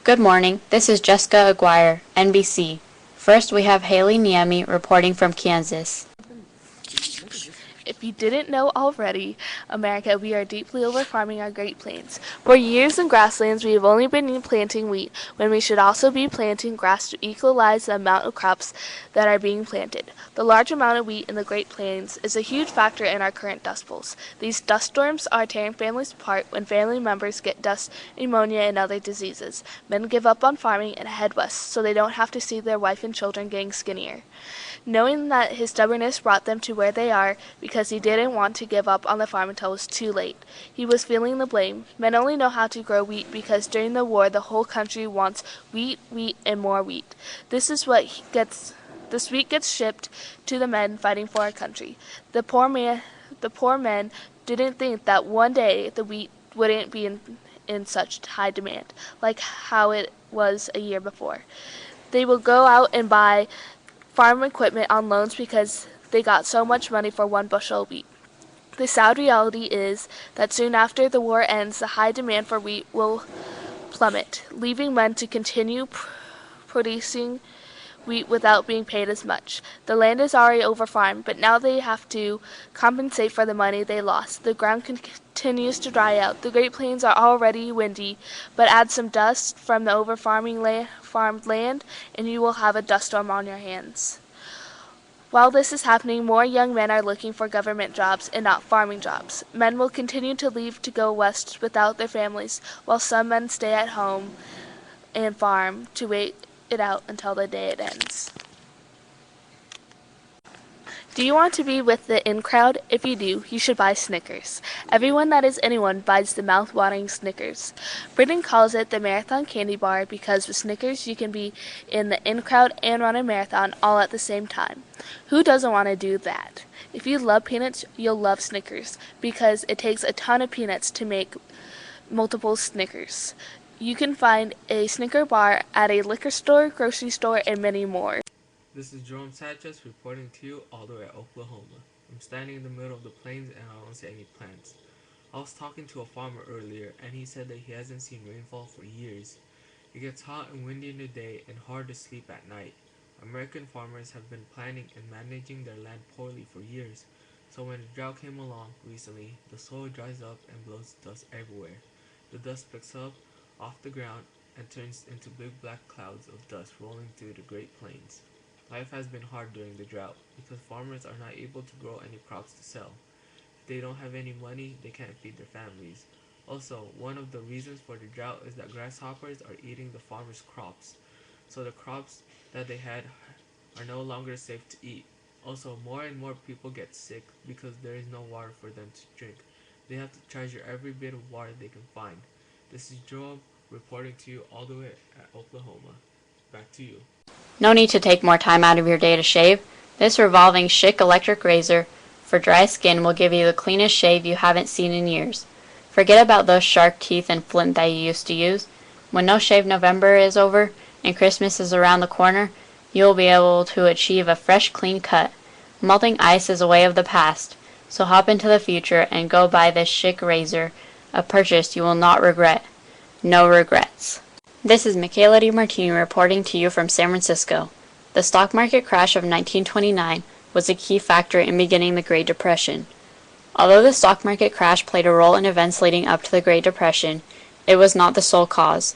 Good morning, this is Jessica Aguirre, NBC. First we have Haley Niemi reporting from Kansas. If you didn't know already, America, we are deeply overfarming our Great Plains. For years in grasslands, we have only been planting wheat, when we should also be planting grass to equalize the amount of crops that are being planted. The large amount of wheat in the Great Plains is a huge factor in our current dust bowls. These dust storms are tearing families apart when family members get dust, pneumonia, and other diseases. Men give up on farming and head west so they don't have to see their wife and children getting skinnier. Knowing that his stubbornness brought them to where they are because he didn't want to give up on the farm until it was too late. He was feeling the blame. Men only know how to grow wheat because during the war the whole country wants wheat, and more wheat. This wheat gets shipped to the men fighting for our country. The poor men didn't think that one day the wheat wouldn't be in such high demand, like how it was a year before. They will go out and buy farm equipment on loans because they got so much money for one bushel of wheat. The sad reality is that soon after the war ends, the high demand for wheat will plummet, leaving men to continue producing wheat without being paid as much. The land is already overfarmed, but now they have to compensate for the money they lost. The ground continues to dry out. The Great Plains are already windy, but add some dust from the farmed land, and you will have a dust storm on your hands. While this is happening, more young men are looking for government jobs and not farming jobs. Men will continue to leave to go west without their families, while some men stay at home and farm to wait it out until the day it ends. Do you want to be with the in crowd? If you do, you should buy Snickers. Everyone that is anyone buys the mouth-watering Snickers. Britain calls it the marathon candy bar because with Snickers you can be in the in crowd and run a marathon all at the same time. Who doesn't want to do that? If you love peanuts, you'll love Snickers because it takes a ton of peanuts to make multiple Snickers. You can find a Snicker bar at a liquor store, grocery store, and many more. This is Jerome Sanchez reporting to you all the way at Oklahoma. I'm standing in the middle of the plains and I don't see any plants. I was talking to a farmer earlier and he said that he hasn't seen rainfall for years. It gets hot and windy in the day and hard to sleep at night. American farmers have been planning and managing their land poorly for years, so when the drought came along recently, the soil dries up and blows dust everywhere. The dust picks up off the ground and turns into big black clouds of dust rolling through the Great Plains. Life has been hard during the drought because farmers are not able to grow any crops to sell. If they don't have any money, they can't feed their families. Also, one of the reasons for the drought is that grasshoppers are eating the farmers' crops, so the crops that they had are no longer safe to eat. Also, more and more people get sick because there is no water for them to drink. They have to treasure every bit of water they can find. This is Joel reporting to you all the way at Oklahoma. Back to you. No need to take more time out of your day to shave. This revolving Schick electric razor for dry skin will give you the cleanest shave you haven't seen in years. Forget about those shark teeth and flint that you used to use. When No Shave November is over and Christmas is around the corner, you will be able to achieve a fresh, clean cut. Melting ice is a way of the past, so hop into the future and go buy this Schick razor, a purchase you will not regret. No regrets. This is Michaela DiMartini reporting to you from San Francisco. The stock market crash of 1929 was a key factor in beginning the Great Depression. Although the stock market crash played a role in events leading up to the Great Depression, it was not the sole cause.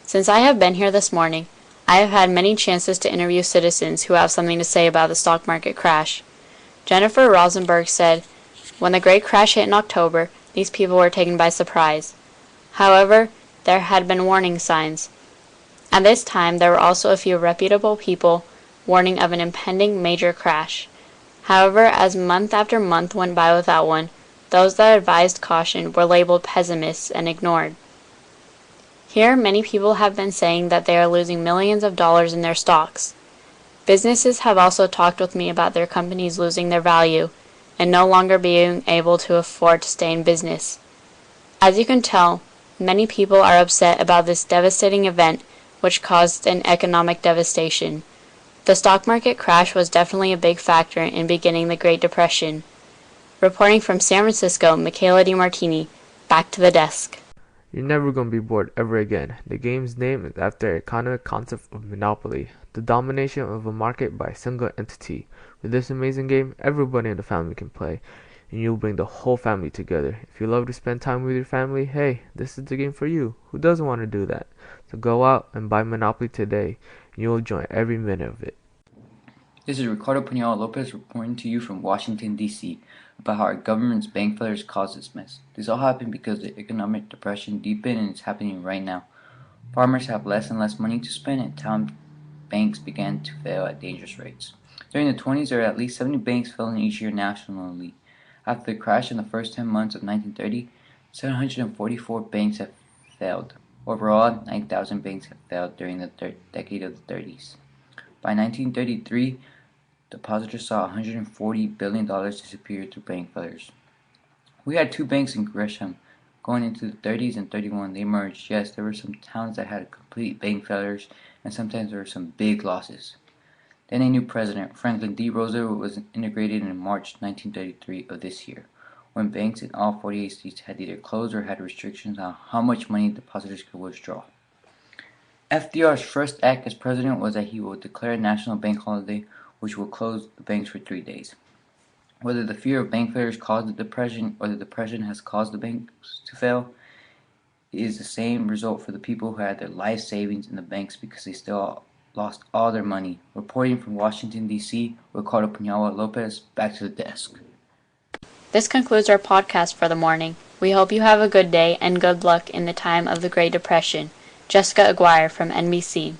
Since I have been here this morning, I have had many chances to interview citizens who have something to say about the stock market crash. Jennifer Rosenberg said, "When the great crash hit in October, these people were taken by surprise. However, there had been warning signs. At this time, there were also a few reputable people warning of an impending major crash. However, as month after month went by without one, those that advised caution were labeled pessimists and ignored. Here, many people have been saying that they are losing millions of dollars in their stocks. Businesses have also talked with me about their companies losing their value and no longer being able to afford to stay in business. As you can tell, many people are upset about this devastating event which caused an economic devastation. The stock market crash was definitely a big factor in beginning the Great Depression." Reporting from San Francisco, Michaela DiMartini. Back to the desk. You're never going to be bored ever again. The game's name is after the economic concept of monopoly, the domination of a market by a single entity. With this amazing game, everybody in the family can play, and you'll bring the whole family together. If you love to spend time with your family, hey, this is the game for you. Who doesn't want to do that? So go out and buy Monopoly today, and you'll enjoy every minute of it. This is Ricardo Puñal Lopez reporting to you from Washington, D.C. about how our government's bank failures caused this mess. This all happened because the economic depression deepened and it's happening right now. Farmers have less and less money to spend and town banks began to fail at dangerous rates. During the 20s, there were at least 70 banks failing each year nationally. After the crash in the first 10 months of 1930, 744 banks have failed. Overall, 9,000 banks have failed during the decade of the 30s. By 1933, depositors saw $140 billion disappear through bank failures. We had two banks in Gresham. Going into the 30s and 31, they merged. Yes, there were some towns that had complete bank failures, and sometimes there were some big losses. Then a new president, Franklin D. Roosevelt, was integrated in March 1933 of this year, when banks in all 48 states had either closed or had restrictions on how much money depositors could withdraw. FDR's first act as president was that he will declare a national bank holiday, which will close the banks for 3 days. Whether the fear of bank failures caused the depression or the depression has caused the banks to fail, it is the same result for the people who had their life savings in the banks because they still lost all their money. Reporting from Washington, D.C., Ricardo Puñal Lopez, back to the desk. This concludes our podcast for the morning. We hope you have a good day and good luck in the time of the Great Depression. Jessica Aguirre from NBC.